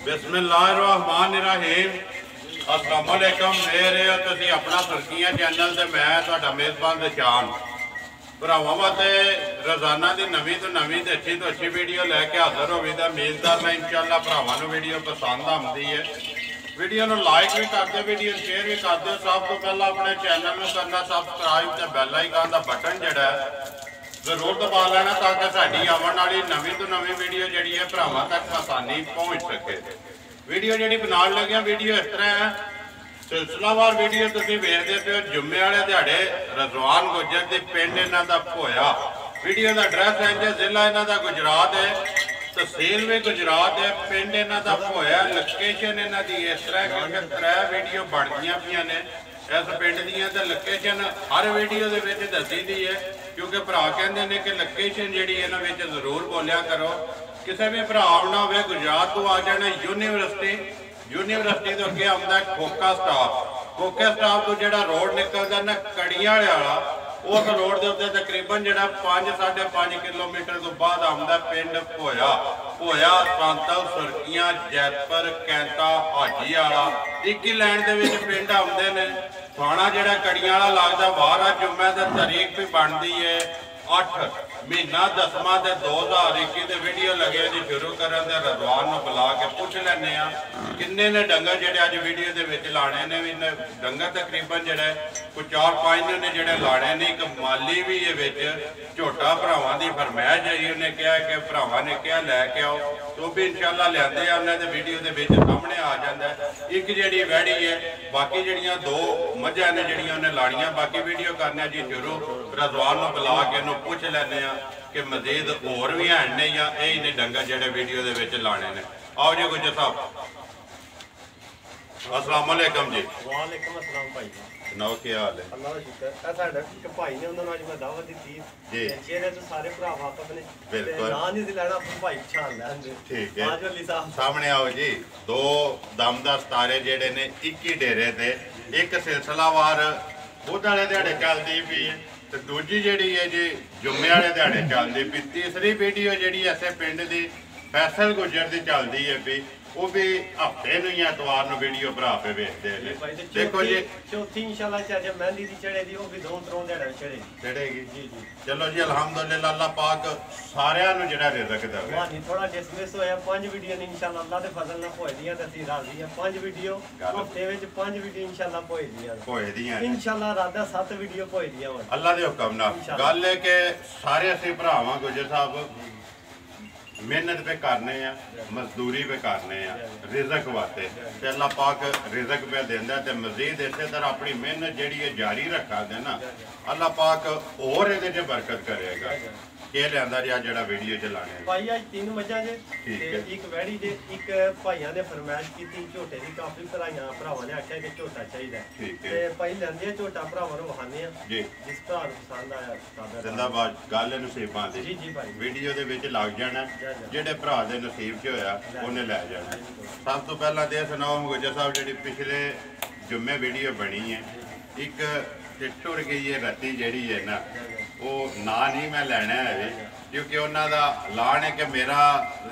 बिस्मिल्लाहिर्रहमानिर्रहीम। अस्सलाम वालेकुम। मेरे तुसी अपना सुर्खियां चैनल ते मैं तुहाडा मेज़बान रशान भरावां वास्ते रोज़ाना की नवीं तो नवीं ते अच्छी वीडियो लैके हाजिर होवी तो उम्मीददार मैं इंशाअल्लाह भरावां नूं वीडियो पसंद आती है। वीडियो नूं लाइक भी कर दो, वीडियो शेयर भी कर दो। सब तो पहला अपने चैनल में करना सबसक्राइब ते बैल आइकन का बटन जिहड़ा जरूर दबा लेना ताकि साडी आने वाली नवीं तो नवीं वीडियो जी है भरावां तक आसानी पहुँच सके। वीडियो जी बना लगे वीडियो इस तरह है, सिलसिलावार वीडियो तुम वेखते पे हो। जुम्मे वाले दिहाड़े रजवान गुजर के पिंड इन्हों का भोया। वीडियो का एड्रैस इंज है, जिला इन्हों का गुजरात है, तहसील भी गुजरात है, पिंड इन्हों का भोया। लोकेशन इन्हों की इस तरह क्योंकि 3 वीडियो बनदियां पियां ने इस पिंड दियां ते लोकेशन हर वीडियो के दसी दी है क्योंकि भरा कहते हैं कि लोकेशन जी इन्होंने जरूर बोलिया करो। किसी भी भरा आना हो गुजरात तो आ जाना यूनीवर्सिटी तो अगे आता है खोखा स्टाफ। खोखे स्टाफ तो जो रोड निकलता ना कड़ियां वाला उस रोड के उत्ते तकरीबन जो 5-5.5 किलोमीटर तो बाद आता पिंड भोया। भोया सांतल सुरखियां जैतपुर कैंता हाजी वाला एक ही लैन के पिंड आते हैं। थाना जोड़ा कड़ियां वाला लगता बाहर आ। जुम्मे की तारीख भी बनती है 8 महीना 10वां 2021 के वीडियो लगे जी शुरू करन दे रजवान बुला के पूछ लैने किन्ने ने डंगर जेडे अज वीडियो के लाने ने भी डंगर तकरीबन जोड़े कोई 4-5 ने जोड़े लाने ने। एक माली भी ये झोटा भरावां की फरमाइश जी उन्हें कहा कि भरावां ने कहा लैके आओ तो भी इंशाअल्लाह लियाते उन्होंने वीडियो के सामने आ जाता है। एक जी वैड़ी है, बाकी जड़ियाँ 2 मझां ने जड़ियाँ उन्हें लानियां। बाकी वीडियो करने जी शुरू रजवान बुला के पूछ लैने कि मजीद होर भी हैं ने या यही ने डंगर जेडे वीडियो के लाने ने। आओ जी गुजर साहब, अस्सलाम वालेकुम जी। वालेकुम अस्सलाम भाई। सुनाओ क्या हाल है? अल्लाह का शुक्र है। साडा एक भाई ने उन्होंने आज मैं दावत दी थी जी। चेहरे तो सारे भरा वाकफ ने, बिल्कुल ना नहीं लेना अपन भाई पहचान लेंगे। ठीक है, आज अली साहब सामने आओ जी। 2 दमदार सितारे जेडे ने एक ही डेरे ते एक सिलसिलावार बुध वाले दिहाड़े चलती पई है तो दूजी जी है जी जुम्मे वाले दिहाड़े चलती पई। तीसरी वीडियो जी ऐसे पिंड की फैसल गुजर की चलती है पी वो भी हफ्ते नूं ही एतवार नूं वीडियो भरा पे वेखदे ने। देखो जी चौथी इंशाअल्लाह चाचा मेहंदी दी चढ़ेगी वो भी 2-3 दिहाड़े चढ़ेगी जी जी। चलो जी अल्हम्दुलिल्लाह अल्लाह पाक सारियां नूं जिहड़ा रिज़्क देवे। हां नहीं थोड़ा डिसमिस होया 5 वीडियो ने इंशाअल्लाह अल्लाह दे फजल नाल होए दियां ते असीं राज़ी हां। 5 वीडियो हफ्ते विच 5 वीडियो इंशाअल्लाह होए दियां इंशाअल्लाह राधा 7 वीडियो होए दियां अल्लाह दे हुक्म नाल। गल है कि सारे असीं भरावां गुजर साहब मेहनत पे करने मजदूरी पे करने रिजक वास्ते ते अल्लाह पाक रिजक पे देंदा ते मजीद इस तरह अपनी मेहनत जी जारी रखा दे ना अल्लाह पाक और ये बरकत करेगा। क्या लिया जी जरा वीडियो चलाने भाई आज 3 मझां जे एक वैड़ी जे एक भाइयां ने फरमाइश की झोटे की काफी भरावां ने आख्या कि झोटा चाहिए ते भाई लेंदे झोटा भरावां नूं वहाने जी जिस भरा नूं पसंद आया जिंदाबाद। गल नसीबां दी जी जी भाई वीडियो दे विच लग जाना जेडे भरा दे नसीब च होया उन्हें लै जाना। सब तो पहला तो सुनाओ गुजर साहब जी पिछले जुम्मे वीडियो बनी है एक टुर गई है राती जी है ना वो ना नहीं मैं लैना है क्योंकि उन्होंने लान है कि मेरा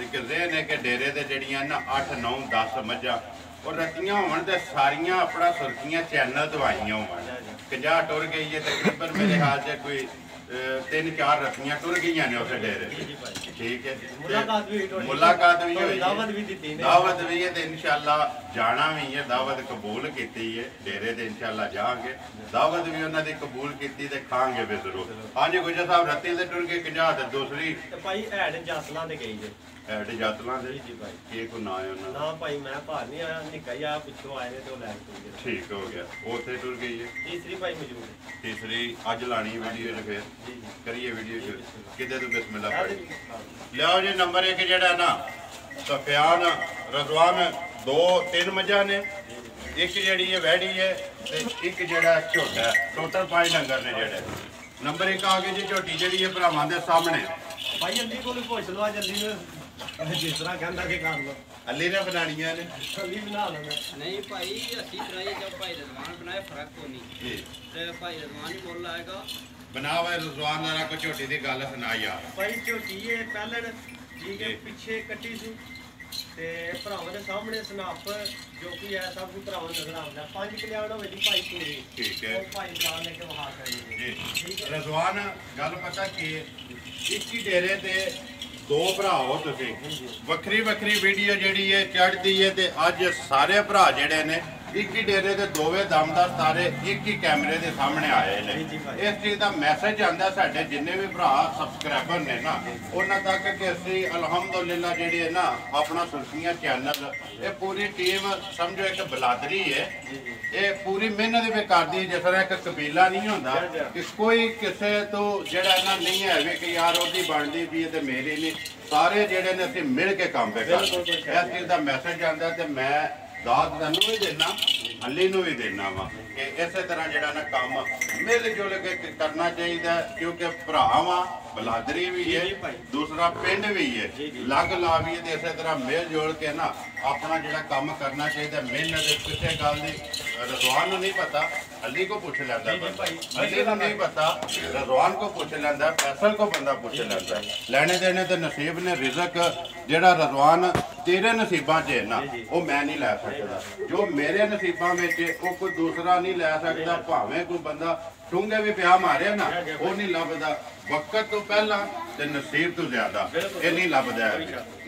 एक जहन है कि डेरे से जड़ियाँ ना 8-9-10 मझां और रतियाँ होवन तो सारियां अपना सुर्खियां चैनल तो आईयां होवन 50 टुर गई है तकरीबन मेरे ख्याल से कोई 3-4 रतियां टुर गई ने उस डेरे। ठीक है, मुलाकात भी हुई, दावत भी है तो इंशाअल्लाह जाना भी है। दावत कबूल की है डेरे से इंशाअल्लाह जाएंगे। दावत भी उन्होंने कबूल की तो खाएंगे भी जरूर। हाँ जी गुजर साहब रत्ती से टुर गए 50 दूसरी भाई ऐड जासलां दे गई जे ऐड जातलां दे जी भाई की को ना है उन्होंने ना भाई मैं बाहर नहीं आया निक्का ही आया पिछों आए ने तो लैन टुर गए। ठीक हो गया उथे टुर गई है। तीसरी भाई मौजूद है। तीसरी अज लानी वीडियो च फिर करिए वीडियो शुरू किदे तो बिस्मिल्लाह पढ़ी लियाओ जी। नंबर 1 जेड़ा ना सफियान रजवान 2-3 मझां ने एक जी वैड़ी है एक जड़ा झोटा टोटल 5 डंगर ने जेडे। नंबर 1 आ गई जी झोटी जी है भरावां दे सामने भाई अली को पुछ लो जल्दी जिस तरह कहता कि कर लो अली ने बनानियां ने अली बना लो नहीं भाई अच्छी तरह जब भाई रजवान बनाए फर्क को नहीं जी ते भाई रजवान ही बोल आएगा बना हुआ रजवान जरा को झोटी दी गल सुना यार। भाई झोटी है पहले ठीक है पीछे कटी सी ਤੇ ਭਰਾਵਾਂ ਦੇ ਸਾਹਮਣੇ ਸਨਾਪ ਜੋ ਕਿ ਹੈ ਸਭ ਨੂੰ ਭਰਾਵਾਂ ਨਜ਼ਰ ਆਉਂਦਾ 5 ਕਲਿਆਣ ਹੋਵੇ ਜੀ ਭਾਈ ਪੂਰੀ ਠੀਕ ਹੈ ਉਹ ਭਾਈ ਬੁਲਾ ਲੈ ਕੇ ਵਹਾ ਕਰੀ ਜੀ ਠੀਕ ਹੈ ਰਜ਼ਵਾਨ ਗੱਲ ਪਤਾ ਕੀ ਹੈ ਇੱਕ ਹੀ ਡੇਰੇ ਤੇ ਦੋ ਭਰਾ ਹੋ ਤੁਸੀਂ ਵੱਖਰੀ ਵੱਖਰੀ ਵੀਡੀਓ ਜਿਹੜੀ ਹੈ ਚੜ੍ਹਦੀ ਹੈ ਤੇ ਅੱਜ ਸਾਰੇ ਭਰਾ ਜਿਹੜੇ ਨੇ ਇੱਕ ਹੀ ਡੇਰੇ ਦੇ ਦੋਵੇਂ ਦਮਦਾਰ ਤਾਰੇ ਇੱਕ ਹੀ ਕੈਮਰੇ ਦੇ ਸਾਹਮਣੇ ਆਏ ਨੇ ਇਸ ਚੀਜ਼ ਦਾ ਮੈਸੇਜ ਆਂਦਾ ਸਾਡੇ ਜਿੰਨੇ ਵੀ ਭਰਾ ਸਬਸਕ੍ਰਾਈਬਰ ਨੇ ਨਾ ਉਹਨਾਂ ਤੱਕ ਕਿ ਅਸੀਂ ਅਲਹਮਦੁਲਿਲਾ ਜਿਹੜੇ ਹੈ ਨਾ ਆਪਣਾ ਸੁਰਖੀਆਂ ਚੈਨਲ ਇਹ ਪੂਰੀ ਟੀਮ ਸਮਝੋ ਇੱਕ ਬਲਾਦਰੀ ਹੈ ਇਹ ਪੂਰੀ ਮਿਹਨਤ ਵੀ ਕਰਦੀ ਜਿਸ ਤਰ੍ਹਾਂ ਇੱਕ ਕਬੀਲਾ ਨਹੀਂ ਹੁੰਦਾ ਕਿ ਕੋਈ ਕਿਸੇ ਤੋਂ ਜਿਹੜਾ ਇਹਨਾਂ ਨਹੀਂ ਹੈ ਵੀ ਕਿ ਯਾਰ ਉਹਦੀ ਬਣਦੀ ਵੀ ਤੇ ਮੇਰੀ ਨਹੀਂ ਸਾਰੇ ਜਿਹੜੇ ਨੇ ਅਸੀਂ ਮਿਲ ਕੇ ਕੰਮ ਕਰਦੇ ਇਸ ਚੀਜ਼ ਦਾ ਮੈਸੇਜ ਆਂਦਾ ਤੇ ਮੈਂ ਦਾਤ ਤੈਨੂੰ ਵੀ ਦੇਣਾ ਅੱਲੀ ਨੂੰ ਵੀ ਦੇਣਾ ਵਾ ਕਿ ਇਸੇ ਤਰ੍ਹਾਂ ਜਿਹੜਾ ਨਾ ਕੰਮ ਮਿਲ ਜੁਲ ਕੇ ਕਰਨਾ ਚਾਹੀਦਾ ਕਿਉਂਕਿ ਭਰਾ ਵਾ ਬਲਾਦਰੀ ਵੀ ਹੈ ਦੂਸਰਾ ਪਿੰਡ ਵੀ ਹੈ ਲੱਗ ਲਾ ਵੀ ਹੈ ਤੇ ਇਸੇ ਤਰ੍ਹਾਂ ਮਿਲ ਜੁਲ ਕੇ ਨਾ ਆਪਣਾ ਜਿਹੜਾ ਕੰਮ ਕਰਨਾ ਚਾਹੀਦਾ ਮਿਹਨਤ ਕਿਸੇ ਗੱਲ ਦੀ ਰਜ਼ਵਾਨ ਨੂੰ ਨਹੀਂ ਪਤਾ ਅੱਲੀ ਕੋ ਪੁੱਛ ਲੈਂਦਾ ਅੱਲੀ ਨੂੰ ਨਹੀਂ ਪਤਾ ਰਜ਼ਵਾਨ ਕੋ ਪੁੱਛ ਲੈਂਦਾ ਫੈਸਲ ਕੋ ਬੰਦਾ ਪੁੱਛ ਲੈਂਦਾ ਲੈਣੇ ਦੇਣੇ ਤੇ ਨਸੀਬ ਨੇ ਰਿਜ਼ਕ ਜਿਹੜਾ ਰਜ਼ਵਾਨ ਤੇਰੇ ਨਸੀਬਾਂ 'ਚ ਹੈ ਨਾ ਉਹ ਮੈਂ ਨਹੀਂ ਲੈ ਸਕਦਾ ਜੋ ਮੇਰੇ ਨਸੀਬਾਂ ਵਿੱਚ ਉਹ ਕੋਈ ਦੂਸਰਾ ਨਹੀਂ ਲੈ ਸਕਦਾ ਭਾਵੇਂ ਕੋਈ ਬੰਦਾ ਟੁੰਗੇ ਵੀ ਪਿਆ ਮਾਰਿਆ ਨਾ ਉਹ ਨਹੀਂ ਲੱਭਦਾ ਵਕਤ ਤੋਂ ਪਹਿਲਾਂ ਤੇ ਨਸੀਬ ਤੋਂ ਜ਼ਿਆਦਾ ਇਹ ਨਹੀਂ ਲੱਭਦਾ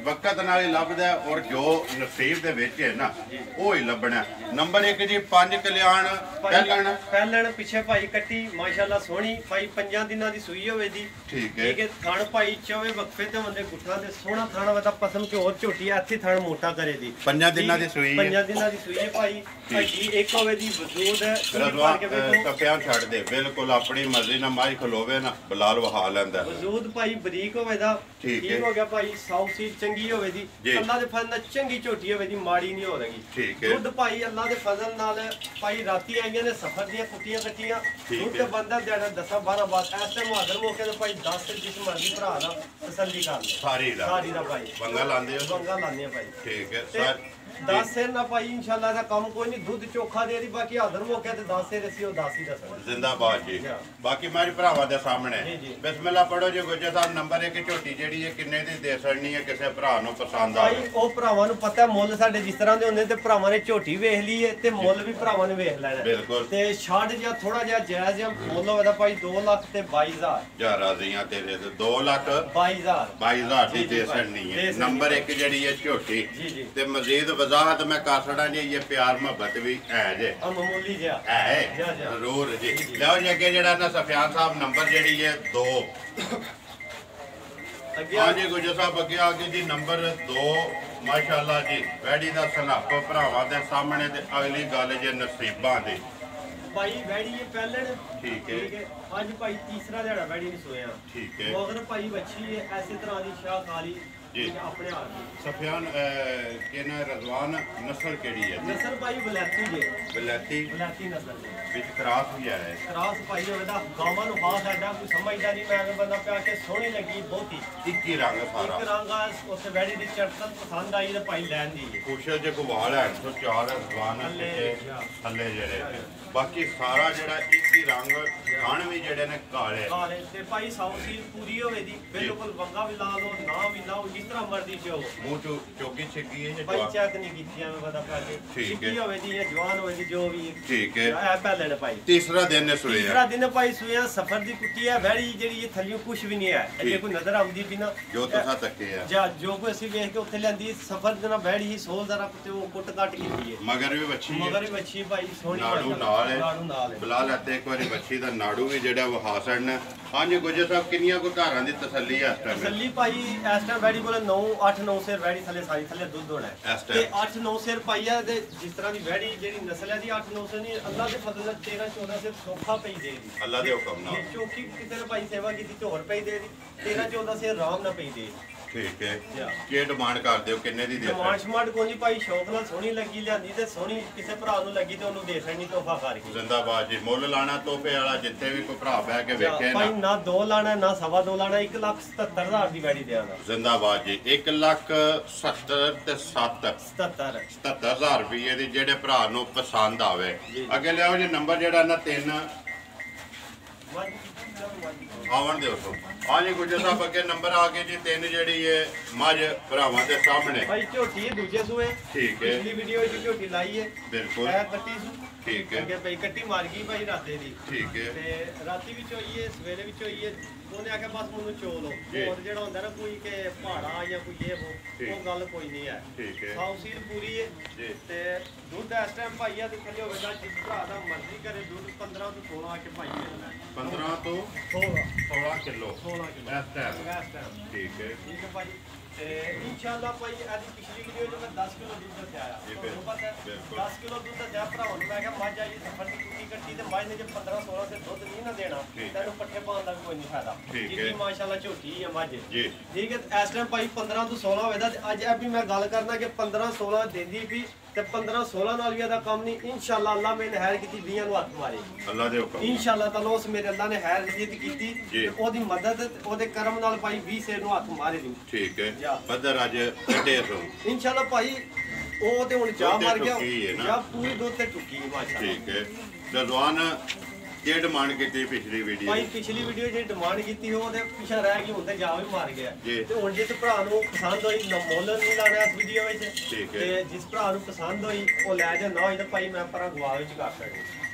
ਵਕਤ ਨਾਲ ਹੀ ਲੱਭਦਾ ਔਰ ਜੋ ਨਸੀਬ ਦੇ ਵਿੱਚ ਹੈ ਨਾ ਉਹ ਹੀ ਲੱਭਣਾ ਨੰਬਰ 1 ਜੀ 5 ਕਲਿਆਣ ਪਹਿਲਣ ਪਿੱਛੇ ਭਾਈ ਕੱਟੀ ਮਾਸ਼ਾਅੱਲਾ ਸੋਹਣੀ ਭਾਈ 5 ਦਿਨਾਂ ਦੀ ਸੂਈ ਹੋਵੇ ਦੀ ਠੀਕ ਹੈ ਥਣ ਭਾਈ ਚੋਵੇ ਵਕਫੇ ਤੇ ਹੁੰਦੇ ਗੁੱਠਾਂ ਦੇ ਸੋਹਣਾ ਥਣ ਹੋਵੇ ਤਾਂ ਪਸਮ ਚ ਹੋਰ ਝੋਟੀ ਇੱਥੇ ਥਣ ਮੋਟਾ ਕਰੇ ਦੀ 5 ਦਿਨਾਂ ਦੀ ਸੂਈ ਹੈ 5 ਦਿਨਾਂ ਦੀ ਸੂਈ ਹੈ ਭਾਈ ਭਾਈ ਇੱਕ ਹੋਵੇ ਦੀ ਵਜੂਦ ਹੈ ਸਫਿਆਂ ਛੱਡ ਦੇ ਬਿਲਕੁਲ ਆਪਣੀ ਮਰਜ਼ੀ ਨਾਲ ਮਾਈ ਖਲੋਵੇ ਨਾ ਬਲਾਲ ਵਹਾ ਲੈਂਦਾ ਵਜੂਦ ਭਾਈ ਬਰੀਕ ਹੋਵੇ ਦਾ ਠੀਕ ਹੋ ਗਿਆ ਭਾਈ ਸਾਊ ਸੀਲ ਚੰਗੀ ਹੋਵੇ ਦੀ ਅੱਲਾ ਦੇ ਫਜ਼ਲ ਨਾਲ ਚੰਗੀ ਝੋਟੀ ਹੋਵੇ ਦੀ ਮਾੜੀ ਨਹੀਂ ਹੋਵੇਗੀ ਠੀਕ ਹੈ ਦੁੱਧ ਭਾਈ ਅੱਲਾ ਦੇ ਫਜ਼ਲ ਨਾਲ ਭਾਈ ਰਾਤੀ ਆਈਆਂ ਨੇ ਸਫਰ ਦੀਆਂ ਕੁੱਟੀਆਂ ਕੱਟੀਆਂ ਦੁੱਧ ਤੇ ਬੰਦਾ ਦੇਣਾ 10-12 ਬਾਤ ਇਸ ਟਾਈਮ ਹਾਜ਼ਰ ਮੌਕੇ ਤੇ ਭਾਈ 10 ਜਿਸ ਮਰਜ਼ੀ ਭਰਾ ਦਾ ਤਸੱਲੀ ਕਰ ਲੈ ਸਾਰੀ ਦਾ ਭਾਈ ਬੰਗਾ ਲਾਉਂਦੇ ਆ ਭਾਈ ਠੀਕ ਹੈ 10 ਸਿਰ ਨਾ ਭਾਈ ਇਨਸ਼ਾਅੱਲਾ ਦਾ ਕੰਮ ਕੋਈ ਨਹੀਂ ਦੁੱਧ ਚੋਖਾ ਦੇ ਦੀ ਬਾਕੀ ਹਾਜ਼ਰ ਮੌਕੇ ਤੇ 10 ਸਿਰ ਅਸੀਂ ਉਹ 10 ਹੀ ਦੱਸਣਾ ਜ਼ਿੰਦਾਬਾਦ ਜੀ ਬਾਕੀ ਮੇਰੇ ਭਰਾਵਾਂ ਦੇ ਸਾਹਮਣੇ ਬਿਸਮਿਲ੍ਲਾ ਪੜੋ ਜੀ ਗੁੱਜਰ ਸਾਹਿਬ ਨੰਬਰ 1 ਝੋਟੀ ਜਿਹੜੀ ਹੈ ਕਿੰਨੇ ਦੀ ਦੇ ਸਕਣੀ ਹੈ ਕਿਸੇ ਭਰਾ ਨੂੰ ਪਸੰਦ ਆਵੇ ਭਾਈ ਉਹ ਭਰਾਵਾਂ ਨੂੰ ਪਤਾ ਮੁੱਲ ਸਾਡੇ ਜਿਸ ਤਰ੍ਹਾਂ ਦੇ ਹੁੰਦੇ ਤੇ ਭਰਾਵਾਂ ਨੇ ਝੋਟੀ ਵੇਖ ਲਈ ਹੈ ਤੇ ਮੁੱਲ ਵੀ ਭਰਾਵਾਂ ਨੇ ਵੇਖ ਲੈਣਾ ਬਿਲਕੁਲ ਤੇ ਛੱਡ ਜਾਂ ਥੋੜਾ ਜਿਹਾ ਜਾਇਜ਼ ਜਿਹਾ ਮੁੱਲ ਹੋਵੇਗਾ ਭਾਈ 2 ਲੱਖ ਤੇ 22000 ਜਾ ਰਾਜ਼ੀਆਂ ਤੇਰੇ ਤੇ 2 ਲੱਖ 22000 ਦੀ ਦੇ ਸਕਣੀ ਹੈ ਨੰਬਰ 1 ਜਿਹੜੀ ਹੈ ਝੋਟੀ ਤੇ ਮਜ਼ੀਦ ਵਜ਼ਾਹਤ ਮੈਂ ਕਾਸੜਾ ਜੀ ਇਹ ਪਿਆਰ ਮੁਹੱਬਤ ਵੀ ਹੈ ਜੇ ਮਾਮੂਲੀ ਜਿਹਾ ਹੈ ਜ਼ਰੂਰ ਜੀ ਲਓ ਜੀ ਅੱਗੇ ਜਿਹੜਾ ਨਾ ਸਫਿਆਨ ਸਾਹਿਬ ਨੰਬਰ ਜਿਹੜੀ ਹੈ 2 ਹਾਂਜੀ ਗੁਜਰ ਸਾਹਿਬ ਅੱਗੇ ਜੀ ਨੰਬਰ 2 ਮਾਸ਼ਾਅੱਲਾ ਜੀ ਵੈੜੀ ਦਾ ਸਨਾਪ ਭਰਾਵਾਂ ਦੇ ਸਾਹਮਣੇ ਤੇ ਅਗਲੀ ਗੱਲ ਜੇ ਨਸੀਬਾਂ ਦੀ ਭਾਈ ਵੈੜੀ ਇਹ ਪਹਿਲਣ ਠੀਕ ਹੈ ਅੱਜ ਭਾਈ ਤੀਸਰਾ ਦਿਹਾੜਾ ਵੈੜੀ ਨਹੀਂ ਸੋਇਆ ਠੀਕ ਹੈ ਮਗਰ ਭਾਈ ਬੱਚੀ ਹੈ ਐਸੇ ਤਰ੍ਹਾਂ ਦੀ ਸ਼ਾਹ ਖਾਲੀ ਜੀ ਆਪਣੇ ਆਪ ਸਫਿਆਨ ਕਿਹਨਾਂ ਰਜ਼ਵਾਨ ਨਸਲ ਕਿਹੜੀ ਹੈ ਨਸਲ ਭਾਈ ਵਲੈਤੀ ਜੇ ਵਲੈਤੀ ਨਸਲ ਵਿੱਚ ਕਰਾਸ ਵੀ ਆਇਆ ਹੈ ਕਰਾਸ ਭਾਈ ਉਹਦਾ ਗਾਵਾਂ ਨੂੰ ਬਾਹਰ ਸਾਡਾ ਕੋਈ ਸਮਝਦਾ ਨਹੀਂ ਮੈਂ ਬੰਦਾ ਪਿਆ ਕੇ ਸੋਹਣੀ ਲੱਗੀ ਬਹੁਤੀ ਇੱਕ ਹੀ ਰੰਗ ਸਾਰਾ ਇੱਕ ਰੰਗ ਆ ਉਸ ਵੈੜੀ ਦੀ ਚੜਤਨ ਪਸੰਦ ਆਈ ਤੇ ਭਾਈ ਲੈਣ ਦੀ ਖੁਸ਼ਲ ਜੇ ਗਵਾਲ ਹੈ ਸੋ ਚਾਰ ਰਜ਼ਵਾਨ ਥੱਲੇ ਜਿਹੜੇ ਬਾਕੀ ਸਾਰਾ ਜਿਹੜਾ ਇੱਕ ਹੀ ਰੰਗ ਖਾਣ ਵੀ ਜਿਹੜੇ ਨੇ ਕਾਲੇ ਤੇ ਭਾਈ ਸਾਊ ਸੀਲ ਪੂਰੀ ਹੋਵੇ ਦੀ ਬਿਲਕੁਲ ਵੰਗਾ ਵੀ ਲਾ ਲਓ ਨਾ ਵੀ ਲਾਓ ਜਿਸ ਤਰ੍ਹਾਂ ਮਰਜ਼ੀ ਚੋ ਮੂੰਹ ਚੋਕੀ ਛਿੱਕੀ ਹੈ ਭਾਈ ਚੈੱਕ ਨਹੀਂ ਕੀਤੀ ਐਵੇਂ ਪਤਾ ਪਾ ਕੇ ਠੀਕ ਹੈ ਹੋਵੇ ਦੀ ਜਾਂ ਜਵਾਨ ਹੋਵੇ ਦੀ ਜੋ ਵੀ ਠੀਕ ਹੈ ਇਹ ਪਹਿਲੇ ਭਾਈ ਤੀਸਰਾ ਦਿਨ ਨੇ ਸੂਏ ਤੀਸਰਾ ਦਿਨ ਭਾਈ ਸੂਏ ਸਫਰ ਦੀ ਕੁੱਟੀ ਹੈ ਵੈੜੀ ਜਿਹੜੀ ਇਹ ਥੱਲਿਓਂ ਕੁਝ ਵੀ ਨਹੀਂ ਹੈ ਜੇ ਕੋਈ ਨਜ਼ਰ ਆਉਂਦੀ ਵੀ ਨਾ ਜੋ ਤੁਸੀਂ ਤੱਕੇ ਆ ਜਾਂ ਜੋ ਕੋਈ ਅਸੀਂ ਵੇਖ ਕੇ ਉੱਥੇ ਲੈਂਦੀ ਸਫਰ ਦੇ ਨਾਲ ਵੈੜੀ ਹੀ ਸੋਲ ਜ਼ਰਾ ਤੇ ਉਹ ਕੁੱਟ ਕੱਟ ਕੀਤੀ ਹੈ ਮਗਰ ਵੀ ਬੱਚੀ ਭਾਈ ਸੋਹਣੀ ਨਾੜੂ ਨਾਲ ਬਲਾਲ ਅਤੇ ਇੱਕ ਵਾਰੀ ਬੱਚੀ ਦਾ ਨਾੜੂ ਵੀ ਜਿਹੜਾ ਉਹ ਹਾਸਣ ਹਾਂਜੀ ਗੁਜਰ ਸਾਹਿਬ ਕਿੰਨੀਆਂ ਕੋ ਧਾਰਾਂ ਦੀ ਤਸੱਲੀ ਹੈ ਇਸ ਟਾਈਮ ਤਸੱਲੀ ਭਾਈ ਇਸ ਟਾਈਮ ਵੈੜੀ ਕੋਲ 8-9 ਸਿਰ ਵੈੜੀ ਥੱਲੇ ਸਾਰੀ ਥੱਲੇ ਦੁੱਧ ਹੋਣਾ ਤੇ 8-9 ਸਿਰ ਪਾਈ ਹੈ ਤੇ ਜਿਸ ਤਰ੍ਹਾਂ ਦੀ ਵੈੜੀ ਜਿਹੜੀ ਨਸਲ ਹੈ ਦੀ 8-9 ਸਿਰ ਨਹੀਂ ਅੱਲਾ ਦੇ ਫਜ਼ਲ ਨਾਲ 13-14 ਸਿਰ ਸੌਖਾ ਪਈ ਦੇ ਦੀ ਅੱਲਾ ਦੇ ਹੁਕਮ ਨਾਲ ਚੌਕੀ ਕਿਤੇ ਨੇ ਭਾਈ ਸੇਵਾ ਕੀਤੀ ਤੇ ਹੋਰ ਪਈ ਦੇ ਦੀ 13-14 ਸਿਰ ਆਰਾਮ ਨਾਲ ਪਈ ਦੇ ਠੀਕ ਹੈ ਕੀ ਡਿਮਾਂਡ ਕਰਦੇ ਹੋ ਕਿੰਨੇ ਦੀ ਦੇ ਡਿਮਾਂਡ ਕੋਈ ਨਹੀਂ ਭਾਈ ਸ਼ੌਕ ਨਾਲ ਸੋਹਣੀ ਲੱਗੀ ਲਿਆਂਦੀ ਤੇ ਸੋਹਣੀ ਕਿਸੇ ਭਰਾ ਨੂੰ ਲੱਗੀ ਤੇ ਉਹਨੂੰ ਦੇ ਸਕਣੀ ਤੋਹਫਾ ਕਰਕੇ ਜ਼ਿੰਦਾਬਾਦ ਜੀ ਮੁੱਲ ਲਾਣਾ ਤੋਹਫੇ ਵਾਲਾ ਜਿੱਥੇ ਵੀ ਕੋਈ ਭਰਾ ਬਹਿ ਕੇ ਵੇਖੇ ਨਾ ਭਾਈ ਨਾ 2 ਲਾਣਾ ਨਾ 2.5 ਲਾਣਾ 1,77,000 ਦੀ ਵੈੜੀ ਦੇਵਾਂਗਾ ਜ਼ਿੰਦਾਬਾਦ ਜੀ 1,70,000 ਤੇ 77,000 ਰੁਪਏ ਦੀ ਜਿਹੜੇ ਭਰਾ ਨੂੰ ਪਸੰਦ ਆਵੇ ਅੱਗੇ ਲਿਆਓ ਜੀ ਨੰਬਰ ਜਿਹੜਾ ਨਾ 3 ਆਵਣ ਦਿਓ ਤੋਂ ਆ ਜੀ ਗੁੱਜਰ ਸਾਹਿਬ ਅੱਗੇ ਨੰਬਰ ਆ ਗਏ ਜੀ 3 ਜਿਹੜੀ ਹੈ ਮੱਝ ਭਰਾਵਾਂ ਦੇ ਸਾਹਮਣੇ ਭਾਈ ਝੋਟੀ ਹੈ ਦੂਜੇ ਸੂਏ ਠੀਕ ਹੈ ਪਿਛਲੀ ਵੀਡੀਓ ਵਿੱਚ ਝੋਟੀ ਲਾਈ ਹੈ ਬਿਲਕੁਲ ਇਹ ਕੱਟੀ ਸੂ ਠੀਕ ਹੈ ਅੱਗੇ ਭਾਈ ਕੱਟੀ ਮਾਰ ਗਈ ਭਾਈ ਰਾਤੇ ਦੀ ਠੀਕ ਹੈ ਤੇ ਰਾਤੀ ਵਿੱਚ ਹੋਈ ਹੈ ਸਵੇਰੇ ਵਿੱਚ ਹੋਈ ਹੈ ਉਹਨੇ ਆਖਿਆ ਬਸ ਮੈਨੂੰ ਚੋਲੋ ਜੀ। ਹੋਰ ਜਿਹੜਾ ਹੁੰਦਾ ਨਾ ਕੋਈ ਕਿ ਪਹਾੜਾ ਜਾਂ ਕੋਈ ਇਹ ਉਹ ਗੱਲ ਕੋਈ ਨਹੀਂ ਹੈ ਠੀਕ ਹੈ ਹਾਊਸੀਲ ਪੂਰੀ ਹੈ ਜੀ ਤੇ ਦੁੱਧ ਇਸ ਟਾਈਮ ਭਾਈਆ ਦੇ ਥੱਲੇ ਹੋਵੇਗਾ ਜਿਸ ਭਰਾ ਦਾ ਮਰਜ਼ੀ ਕਰੇ ਦੁੱਧ 15 ਤੋਂ 16 ਕੇ ਭਾਈ ਮਿਲਣਾ 15 ਤੋਂ 16 ਕਿਲੋ 16 ਕਿਲੋ ਇਸ ਟਾਈਮ ਇਸ ਟਾਈਮ ਠੀਕ ਹੈ ਠੀਕ ਹੈ ਭਾਈ ਤੇ ਇਨਸ਼ਾਅੱਲਾ ਭਾਈ ਇਹਦੀ ਪਿਛਲੀ ਵੀਡੀਓ ਚ ਮੈਂ 10 ਕਿਲੋ ਦੁੱਧ ਦੱਸਿਆ ਆ ਜੀ, ਤੁਹਾਨੂੰ ਪਤਾ ਹੈ ਬਿਲਕੁਲ। 10 ਕਿਲੋ ਦੁੱਧ ਦੱਸਿਆ ਭਰਾਵਾਂ ਨੂੰ ਮੈਂ ਕਿਹਾ ਮੱਝ ਆਈ ਸਫਰ ਦੀ ਕੁੱਤੀ ਕੱਟੀ ਤੇ ਮੱਝ ਨੇ ਜੇ 15 16 ਤੇ ਦੁੱਧ ਨਹੀਂ ਨਾ ਦੇਣਾ ਠੀਕ। ਤੈਨੂੰ ਪੱਠੇ ਪਾਉਣ ਦਾ ਵੀ ਕੋਈ ਨਹੀਂ ਫਾਇਦਾ ਠੀਕ ਜਿੱਦੀ ਹੈ। ਮਾਸ਼ਾਅੱਲਾ ਝੋਟੀ ਹੈ ਮੱਝ ਜੀ ਠੀਕ ਹੈ ਇਸ ਟਾਈਮ ਭਾਈ 15 ਤੋਂ 16 ਹੋਵੇਦਾ ਤੇ ਅੱਜ ਇਹ ਵੀ ਮੈਂ ਗੱਲ ਕਰਨਾ ਕਿ 15 16 ਦਿੰਦੀ ਵੀ ਤੇ 15 16 ਨਾਲ ਵੀ ਇਹਦਾ ਕੰਮ ਨਹੀਂ ਇਨਸ਼ਾਅੱਲਾ ਅੱਲਾ ਮੈਨੇ ਹੈਰ ਕੀਤੀ 20 ਨੂੰ ਹੱਥ ਮਾਰੇ ਅੱਲਾ ਦੇ ਹੁਕਮ ਇਨਸ਼ਾਅੱਲਾ ਤਾਲਾ ਉਸ ਮੇਰੇ ਅੱਲਾ ਨੇ ਹੈਰ ਰਜ਼ੀਦ ਕੀਤੀ ਜੀ। ਤੇ ਉਹਦੀ ਮਦਦ ਤੇ ਉਹਦੇ ਕਰਮ ਨਾਲ ਭਾਈ 20 ਸੇਰ ਨੂੰ ਹੱਥ ਮਾਰੇ ਦੀ ਠੀਕ ਹੈ ਜਾ। ਬੱਦਰ ਅੱਜ ਕੱਢੇ ਸੋ ਇਨਸ਼ਾਅੱਲਾ ਭਾਈ ਉਹ ਤੇ ਹੁਣ ਚਾਹ ਦੁੱਧ ਤੇ ਮਾਰ ਗਿਆ ਟੁੱਕੀ ਹੈ ਨਾ। ਜਾਂ ਪੂਰੀ ਦੁੱਧ ਤੇ ਟੁੱਕੀ ਹੈ ਮਾਸ਼ਾਅੱਲਾ ਠੀਕ ਹੈ ਜਜ਼ਵਾਨ ਕੀ ਡਿਮਾਂਡ ਕੀਤੀ ਪਿਛਲੀ ਵੀਡੀਓ ਭਾਈ ਪਿਛਲੀ ਵੀਡੀਓ ਜਿਹੜੀ ਡਿਮਾਂਡ ਕੀਤੀ ਉਹ ਉਹਦੇ ਪਿੱਛੇ ਰਹਿ ਗਈ ਹੁਣ ਤੇ ਜਾ ਵੀ ਮਾਰ ਗਿਆ ਜੀ। ਤੇ ਹੁਣ ਜਿਸ ਭਰਾ ਨੂੰ ਪਸੰਦ ਹੋਈ ਮੁੱਲ ਨਹੀਂ ਲਾਣਾ ਇਸ ਵੀਡੀਓ ਵਿੱਚ ਠੀਕ ਹੈ। ਤੇ ਜਿਸ ਭਰਾ ਨੂੰ ਪਸੰਦ ਹੋਈ ਉਹ ਲੈ ਜਾ ਨਾ ਹੋਈ ਤਾਂ ਭਾਈ ਮੈਂ ਪਰਾਂ ਗਵਾ ਵਿੱਚ ਕਰ ਸਕਦਾ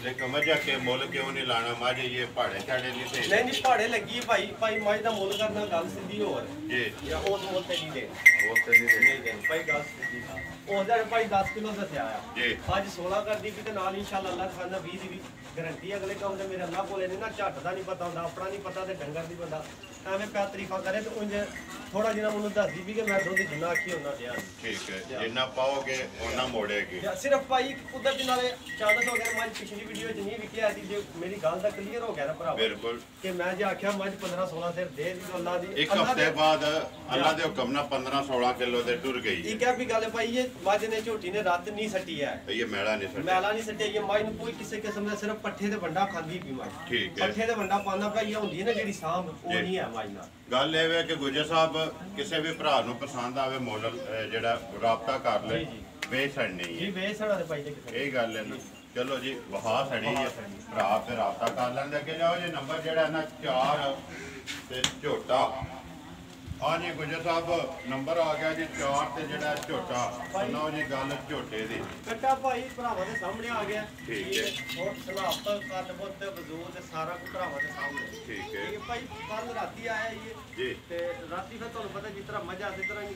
ਲੈ ਸਮਝਿਆ ਕਿ ਮੁੱਲ ਕਿਉਂ ਨਹੀਂ ਲਾਣਾ ਮਾਝੇ ਇਹ ਪਹਾੜੇ ਛਾੜੇ ਨਹੀਂ ਤੇ ਨਹੀਂ ਨਹੀਂ ਪਹਾੜੇ ਲੱਗੀ ਹੈ ਭਾਈ ਮੱਝ ਦਾ ਮੁੱਲ ਕਰਨਾ ਗੱਲ ਸਿੱਧੀ ਹੋਰ ਜੀ ਜਾਂ ਉਸ ਮੁੱਲ ਤੇ ਨਹੀਂ ਦੇ ਉਹ ਤੇ ਨਹੀਂ ਨਹੀਂ ਦੇ ਭਾਈ ਗੱਲ ਸਿੱਧੀ ਉਸ ਦਾ ਭਾਈ 10 ਕਿਲੋ ਦੱਸਿਆ ਆ ਜੀ ਅੱਜ 16 ਕਰਦੀ ਵੀ ਤੇ ਨਾਲ ਇਨਸ਼ਾਅੱਲਾ ਅੱਲਾਹ ਖਾਨਾ 20 ਦੀ ਵੀ ਗਾਰੰਟੀ ਅਗਲੇ ਕੰਮ ਤੇ ਮੇਰੇ ਅੱਲਾਹ ਕੋਲੇ ਨਹੀਂ ਨਾ ਝੱਟ ਦਾ ਨਹੀਂ ਪਤਾ ਹੁੰਦਾ ਆਪਣਾ ਨਹੀਂ ਪਤਾ ਤੇ ਡੰਗਰ ਦੀ ਪਤਾ ਐਵੇਂ ਪਿਆ ਤਰੀਫਾ ਕਰੇ ਤੇ ਉਂਝ ਥੋੜਾ ਜਿਹਾ ਮੈਨੂੰ ਦੱਸਦੀ ਵੀ ਕਿ ਮੈਂ ਦੁੱਧ ਜਿੰਨਾ ਆਖੀ ਉਹਨਾਂ ਦਿਆਂ ਠੀਕ ਹੈ ਜਿੰਨਾ ਪਾਓਗੇ ਉਹਨਾਂ ਮੋੜੇਗੀ ਸਿਰਫ ਭਾਈ ਕੁਦਰਤ ਨਾਲੇ ਚਾਨਸ ਹੋ ਗਿਆ ਮੱਝ ਪਿਛਲੀ ਵੀਡੀਓ 'ਚ ਨਹੀਂ ਵਿਕਿਆ ਸੀ ਜੇ ਮੇਰੀ ਗੱਲ ਦਾ ਕਲੀਅਰ ਹੋ ਗਿਆ ਨਾ ਭਰਾ ਬਿਲਕੁਲ ਕਿ ਮੈਂ ਜੇ ਆਖਿਆ ਮੱਝ 15 16 ਸਿਰ ਦੇ ਦੀ ਅੱਲਾਹ ਦੀ ਇੱਕ ਹਫ਼ਤੇ ਬਾਅਦ ਅੱਲਾ ਦੇ ਹੁਕਮ ਨਾਲ 15 16 ਕਿਲੋ ਦੇ ਟੁਰ ਗਈ ਠੀਕ ਹੈ ਵੀ ਗੱਲ ਭਾਈ ਇਹ ਮੱਝ ਨੇ ਝੋਟੀ ਨੇ ਰਾਤ ਨਹੀਂ ਸੱਟੀ ਹੈ ਇਹ ਮੈਲਾ ਨਹੀਂ ਸਕਦਾ ਮੈਲਾ ਨਹੀਂ ਸੱਟਿਆ ਇਹ ਮੱਝ ਨੂੰ ਕੋਈ ਕਿਸੇ ਕਿਸਮ ਦਾ ਸਿਰਫ ਪੱਠੇ ਤੇ ਵੰਡਾ ਖਾਂਦੀ ਵੀ ਮੱਝ ਠੀਕ ਹੈ ਪੱਠੇ ਤੇ ਵੰਡਾ ਪਾਣਾ ਭਾਈ ਹੁੰਦੀ ਹੈ ਨਾ ਜਿਹੜੀ ਸਾਂਭ ਉਹ ਨਹੀਂ ਹੈ ਮੱਝ ਨਾਲ ਗੱਲ ਇਹ ਹੈ ਕਿ ਗੁਜਰ ਸਾਹਿਬ ਕਿਸੇ ਵੀ ਭਰਾ ਨੂੰ ਪਸੰਦ ਆਵੇ ਮੁੱਲ ਜਿਹੜਾ ਰਾਬਤਾ ਕਰ ਲੈ ਜੀ, ਜੀ। ਵੇਚਣ ਨਹੀਂ ਜੀ ਹੈ ਵੇਸਣਾ ਦੇ ਭਾਈ ਦੇ ਕਿਸੇ ਇਹ ਗੱਲ ਹੈ ਨਾ ਚਲੋ ਜੀ ਵਹਾ ਸੜੀ ਹੈ ਭਰਾ ਤੇ ਰਾਬਤਾ ਕਰ ਲੈਂਦੇ ਅੱਗੇ ਜਾਓ ਜੀ ਨੰਬਰ ਜਿਹੜਾ ਨਾ 4 ਤੇ ਝੋਟਾ ਹਾਂ ਜੀ ਗੁਜਰ ਸਾਹਿਬ ਨੰਬਰ ਆ ਗਿਆ ਜੀ 4 ਤੇ ਜਿਹੜਾ ਝੋਟਾ ਸੁਣੋ ਜੀ ਗੱਲ ਝੋਟੇ ਦੀ ਕੱਟਾ ਭਾਈ ਭਰਾਵਾਂ ਦੇ ਸਾਹਮਣੇ ਆ ਗਿਆ ਠੀਕ ਹੈ। ਹੋਰ ਸਲਾਫਤ ਕੱਟ-ਬੁੱਤ ਵਜ਼ੂਦ ਸਾਰਾ ਕੁਝ ਭਰਾਵਾਂ ਦੇ ਸਾਹਮਣੇ ਠੀਕ ਹੈ। ਇਹ ਭਾਈ ਕੱਲ ਰਾਤੀ ਆਇਆ ਇਹ ਜੀ ਤੇ ਰਾਤੀ ਫਿਰ ਤੁਹਾਨੂੰ ਪਤਾ ਜਿਸ ਤਰ੍ਹਾਂ ਮਜ਼ਾ ਆਸੇ ਤਰ੍ਹਾਂ ਹੀ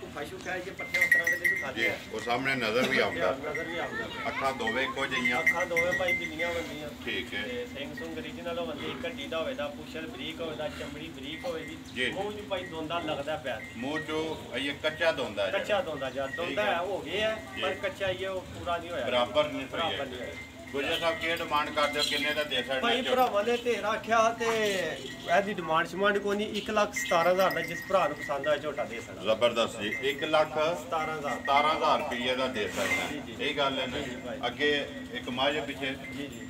ਭੁੱਖਾ ਸ਼ੁਖਾ ਕੇ ਪੱਠੇ ਉਸ ਤਰ੍ਹਾਂ ਦੇ ਵੀ ਜੀ ਖਾਦੇ ਆ ਉਹ ਸਾਹਮਣੇ ਨਜ਼ਰ ਵੀ ਆਉਂਦਾ ਨਜ਼ਰ ਵੀ ਆਉਂਦਾ ਅੱਖਾਂ ਦੋਵੇਂ ਇੱਕੋ ਜਿਹੀਆਂ ਅੱਖਾਂ ਦੋਵੇਂ ਭਾਈ ਜਿੰਨੀਆਂ ਹੁੰਦੀਆਂ ਠੀਕ ਹੈ ਤੇ ਸਿੰਘ ਸੁੰਗ ਰੀਜਨਲ ਹੋਵੇ ਇੱਕ ਢੀ ਦਾ ਹੋਵੇ ਦਾ ਪੁੱਛਲ ਬਰੀਕ ਹੋਵੇ ਦਾ ਚਮੜੀ ਬਰੀਕ ਹੋਵੇ ਜੀ। ਜੀ ਮੂੰਹ ਚ ਭਾਈ ਦੋਂਦਾ ਲੱਗਦਾ ਪਿਆ ਮੂੰਹ ਚੋਂ ਇਹ ਕੱਚਾ ਦੋਂਦਾ ਜੀ ਕੱਚਾ ਦੋਂਦਾ ਜਾਂ ਦੋਂਦਾ ਹੈ ਹੋ ਗਿਆ ਪਰ ਕੱਚਾ ਹੀ ਹੈ ਉਹ ਪੂਰਾ ਨਹੀਂ ਹੋਇਆ ਬਰਾਬਰ ਨਹੀਂ ਬਰਾਬਰ ਸਹੀ ਨਹੀਂ ਹੈ ਹੋਇਆ ਗੁਜਰ ਸਾਹਿਬ ਕੀ ਡਿਮਾਂਡ ਕਰਦੇ ਹੋ ਕਿੰਨੇ ਦਾ ਦੇ ਭਾਈ ਸਕਦੇ ਹੋ ਭਰਾਵਾਂ ਨੇ ਢੇਰ ਆਖਿਆ ਤੇ ਇਹਦੀ ਡਿਮਾਂਡ ਸ਼ਮਾਂਡ ਕੋਈ ਨਹੀਂ 1,17,000 ਦਾ ਜਿਸ ਭਰਾ ਨੂੰ ਪਸੰਦ ਆਇਆ ਝੋਟਾ ਦੇ ਸਕਦਾ ਜ਼ਬਰਦਸਤ ਜੀ 17,000 1,17,000 ਰੁਪਏ ਦਾ ਦੇ ਸਕਦਾ ਜੀ, ਜੀ। ਇਹ ਗੱਲ ਹੈ ਨਾ ਜੀ, ਭਾਈ। ਅੱਗੇ ਇੱਕ ਮਾਝ ਪਿੱਛੇ ਜੀ ਜੀ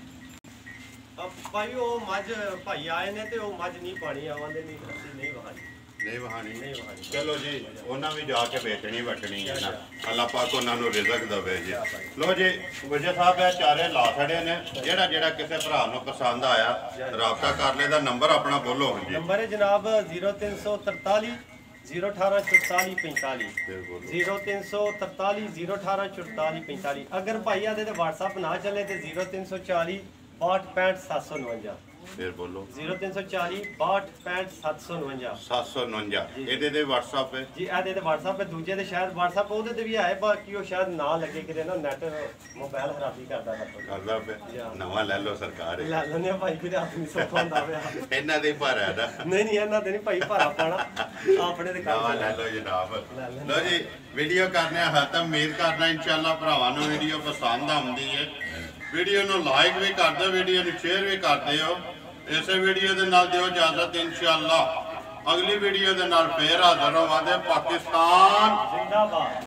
ਭਾਈ ਉਹ ਮੱਝ ਭਾਈ ਆਏ ਨੇ ਤੇ ਉਹ ਮੱਝ ਨਹੀਂ ਪਾਣੀ ਆਵਾਂਦੇ ਨਹੀਂ ਅਸੀਂ ਨਹੀਂ ਵਹਾਣੀ ਨਹੀਂ ਵਹਾਣੀ ਨਹੀਂ ਵਹਾਣੀ ਚਲੋ ਜੀ ਉਹਨਾਂ ਵੀ ਜਾ ਕੇ ਵੇਚਣੀ ਵਟਣੀ ਹੈ ਨਾ ਅੱਲਾਹ ਪਾਕ ਉਹਨਾਂ ਨੂੰ ਰਿਜ਼ਕ ਦੇਵੇ ਜੀ ਲੋ ਜੀ ਗੁਜਰ ਸਾਹਿਬ ਇਹ ਚਾਰੇ ਲਾ ਛੜੇ ਨੇ ਜਿਹੜਾ ਜਿਹੜਾ ਕਿਸੇ ਭਰਾ ਨੂੰ ਪਸੰਦ ਆਇਆ ਰਾਬਤਾ ਕਰ ਲੈ ਦਾ ਨੰਬਰ ਆਪਣਾ ਬੋਲੋ ਜੀ ਨੰਬਰ ਹੈ ਜਨਾਬ 0343 018 44 45 ਬਿਲਕੁਲ 0343 018 44 45 ਅਗਰ ਭਾਈ ਆਦੇ ਤੇ WhatsApp ਨਾ ਚੱਲੇ ਤੇ 0340 62 759 ਫਿਰ ਬੋਲੋ 0340 62 759 759 ਇਹਦੇ ਤੇ WhatsApp ਹੈ ਜੀ ਇਹਦੇ ਤੇ WhatsApp ਹੈ ਦੂਜੇ ਦੇ ਸ਼ਾਇਦ WhatsApp ਉਹਦੇ ਤੇ ਵੀ ਆਏ ਬਾਕੀ ਉਹ ਸ਼ਾਇਦ ਨਾ ਲੱਗੇ ਕਿਤੇ ਨਾ ਨੈਟ ਮੋਬਾਈਲ ਖਰਾਬੀ ਕਰਦਾ ਹੈ ਕਰਦਾ ਪਿਆ ਨਵਾਂ ਲੈ ਲਓ ਸਰਕਾਰ ਹੈ। ਲੈ ਲੈਣੇ ਭਾਈ ਕਿਤੇ ਹੱਥ ਨਹੀਂ ਸੌਖਾ ਹੁੰਦਾ ਪਿਆ ਇਹਨਾਂ ਦੇ ਭਰ ਹੈ ਨਾ ਨਹੀਂ ਇਹਨਾਂ ਦੇ ਨਹੀਂ ਭਾਈ ਭਾਰਾ ਪਾਣਾ ਆਪਣੇ ਦੇ ਨਵਾਂ ਕੰਮ ਲੈ ਲਓ ਜਨਾਬ ਲੈ ਲੈਂਦੇ। ਲੋ ਜੀ ਵੀਡੀਓ ਕਰਨੇ ਆ ਤਾਂ ਉਮੀਦ ਕਰਦਾ ਇਨਸ਼ਾਅੱਲਾ ਭਰਾਵਾਂ ਨੂੰ ਵੀਡੀਓ ਪਸੰਦ ਆਉਂਦੀ ਹੈ ਵੀਡੀਓ ਨੂੰ ਲਾਈਕ ਵੀ ਕਰ ਦਿਓ ਵੀਡੀਓ ਨੂੰ ਸ਼ੇਅਰ ਵੀ ਕਰ ਦਿਓ ਇਸੇ ਵੀਡੀਓ ਦੇ ਨਾਲ ਦਿਓ ਇਜਾਜ਼ਤ ਇਨਸ਼ਾਅੱਲਾ ਅਗਲੀ ਵੀਡੀਓ ਦੇ ਨਾਲ ਫੇਰ ਹਾਜ਼ਰ ਹੋਵਾਂਗੇ ਪਾਕਿਸਤਾਨ ਜ਼ਿੰਦਾਬਾਦ